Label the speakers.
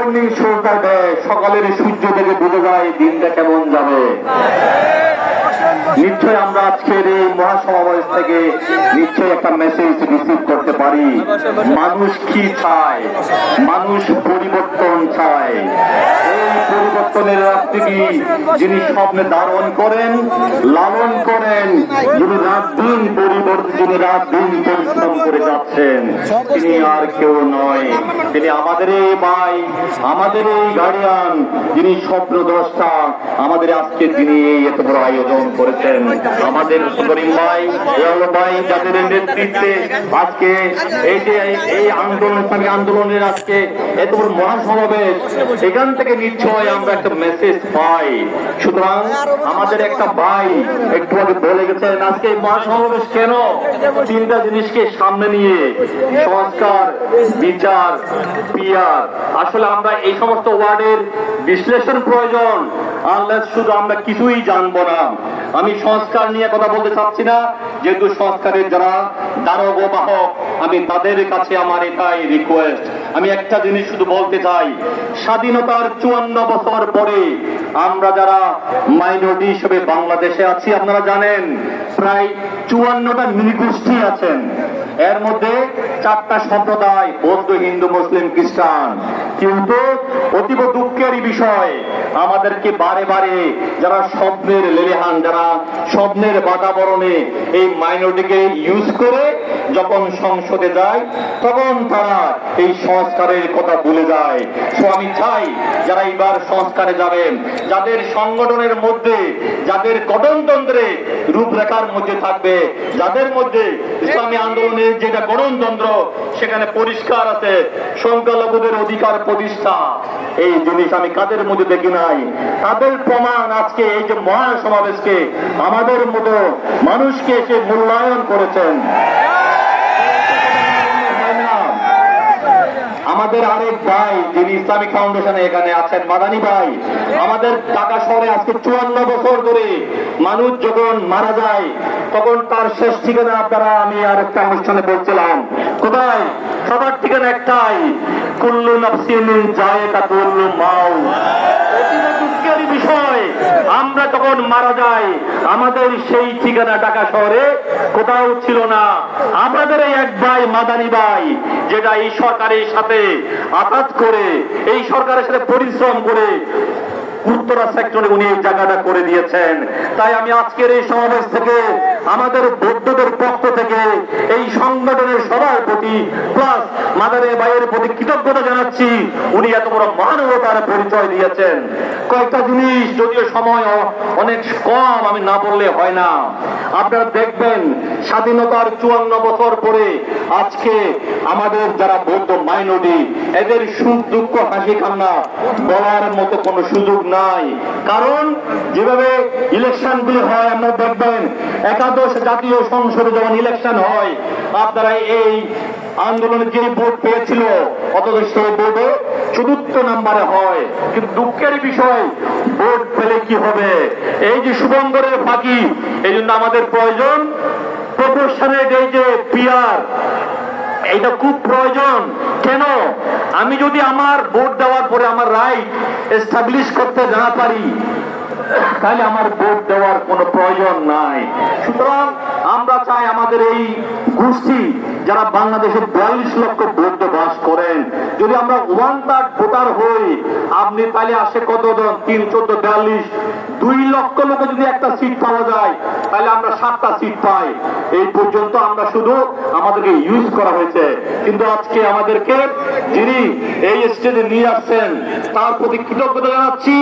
Speaker 1: Morning শোটা দেয়, সকালের সূর্য থেকে বুঝে যায় দিনটা কেমন যাবে। নিশ্চয় আমরা আজকের এই মহাসমাবেশ থেকে নিশ্চয় একটা মেসেজ রিসিভ করতে পারি। মানুষ কি চায়? মানুষ পরিবর্তন চায়। এই পরিবর্তনের রাস্তাটি যিনি স্বপ্নে ধারণ করেন, লালন করেন, যিনি রাত দিন যিনি রাত দিন পরিশ্রম করে যাচ্ছেন, তিনি আর কেউ নয়, তিনি আমাদের এই ভাই, আমাদের এই গার্ডিয়ান, যিনি স্বপ্নদ্রষ্টা, আমাদের আজকে তিনি এত বড় আয়োজন করেছেন। আমাদের করিম ভাই, ভাই, যাদের নেতৃত্বে আজকে এই যে এই আন্দোলনের আজকে এত বড় মহাসমাবেশ, এখান থেকে নিশ্চয় আমরা একটা মেসেজ পাই। সুতরাং আমাদের একটা ভাই একটু আগে বলে গেছেন আজকে এই মহাসমাবেশ কেন, তিনটা জিনিসকে সামনে নিয়ে, সংস্কার, বিচার, পিয়ার। আসলে আমরা এই সমস্ত ওয়ার্ডের বিশ্লেষণ প্রয়োজন, আনলেস শুধু আমরা কিছুই জানবো না। আমি সংস্কার নিয়ে কথা বলতে চাচ্ছি না, যেহেতু সংস্কারের যারা ধারক ও বাহক, আমি তাদের কাছে আমার এটাই রিকোয়েস্ট। আমি একটা জিনিস শুধু বলতে চাই, স্বাধীনতার 54 বছর পরে আমরা যারা মাইনরিটি হিসেবে বাংলাদেশে আছি, আপনারা জানেন প্রায় 54টা নৃগোষ্ঠী আছেন। এর মধ্যে 4টা সম্প্রদায়, বৌদ্ধ, হিন্দু, মুসলিম, খ্রিস্টান। কিন্তু অতীব দুঃখের বিষয়, আমাদেরকে বারে বারে যারা স্বপ্নের লেলিহান, যারা স্বপ্নের বাতাবরণে এই মাইনরিটিকে ইউজ করে যখন সংসদে যায়, তখন তারা এই সংস্কারের কথা ভুলে যায়। তো আমি চাই যারা এবার সংস্কারে যাবেন, যাদের সংগঠনের মধ্যে, যাদের গঠনতন্ত্রে রূপরেখার মধ্যে থাকবে, যাদের মধ্যে ইসলামী আন্দোলনের যেটা গঠনতন্ত্র সেখানে পরিষ্কার আছে সংখ্যালঘুদের অধিকার প্রতিষ্ঠা, এই জিনিস আমি কাদের মধ্যে দেখি নাই। তাদের প্রমাণ আজকে এই যে মহাসমাবেশকে আমাদের মতো মানুষকে এসে মূল্যায়ন করেছেন। আমাদের আরেক ভাই যিনি ইসলামিক ফাউন্ডেশনে এখানে আছেন, মাদানী ভাই, আমাদের ঢাকা শহরে আজকে 54 বছর ধরে মানুষ যখন মারা যায় তখন তার শেষ ঠিকানা আপনারা, আমি আর একটা অনুষ্ঠানে বলছিলাম, কোথায়? সবার ঠিকানা একটাই, কুল্লু নাফসিন যায়কাতুল মাউত। দুঃখের বিষয়, আমরা তখন মারা যাই, আমাদের সেই ঠিকানা ঢাকা শহরে কোথাও ছিল না। আমাদের এই এক ভাই মাদানী ভাই, যেটা এই সরকারের সাথে আঘাত করে, এই সরকারের সাথে পরিশ্রম করে উত্তরা সেক্টরে উনি এই জায়গাটা করে দিয়েছেন। তাই আমি আজকের এই সমাবেশ থেকে আমাদের বৌদ্ধদের পক্ষ থেকে এই সংগঠনের সবার প্রতি প্লাস মাদানী ভাইয়ের প্রতি কৃতজ্ঞতা জানাচ্ছি। উনি এত বড় মানবতার পরিচয় দিয়েছেন। কয়েকটা জিনিস, যদিও সময় অনেক কম, আমি না বললে হয় না। আপনারা দেখবেন স্বাধীনতার 54 বছর পরে আজকে আমাদের যারা বৌদ্ধ মাইনরিটি, এদের সুখ দুঃখ হাসি কান্না বলার মতো কোনো সুযোগ নাই। কারণ যেভাবে ইলেকশন গুলি হয়, আপনারা দেখবেন একাদশ জাতীয় সংসদে যখন ইলেকশন হয়, আপনারা এই আন্দোলনের যে ভোট পেয়েছিল অথচ সেই ভোটে চতুর্থ নম্বরে হয়। কিন্তু দুঃখের বিষয়, ভোট পেলে কি হবে? এই যে শুভঙ্করের ফাঁকি, এই জন্য আমাদের প্রয়োজন প্রপোর্শনের এই যে পিয়ার, এইটা খুব প্রয়োজন। কেন? আমি যদি আমার ভোট দেওয়ার পরে আমার রাইট এস্টাবলিশ করতে না পারি, তাহলে আমার ভোট দেওয়ার কোনো প্রয়োজন নাই। সুতরাং আমরা চাই আমাদের এই গোষ্ঠী যারা বাংলাদেশের 42 লক্ষ বৌদ্ধ বাস করেন, যদি আমরা 1/3 ভোটার হই, আপনি তাহলে আসে কতজন? 3, 14, 42, 2 লক্ষ লোক যদি একটা সিট পাওয়া যায়, তাহলে আমরা 7টা সিট পাই। এই পর্যন্ত আমরা শুধু আমাদেরকে ইউজ করা হয়েছে। কিন্তু আজকে আমাদেরকে যিনি এই স্টেজে নিয়ে আসছেন তার প্রতি কৃতজ্ঞতা জানাচ্ছি।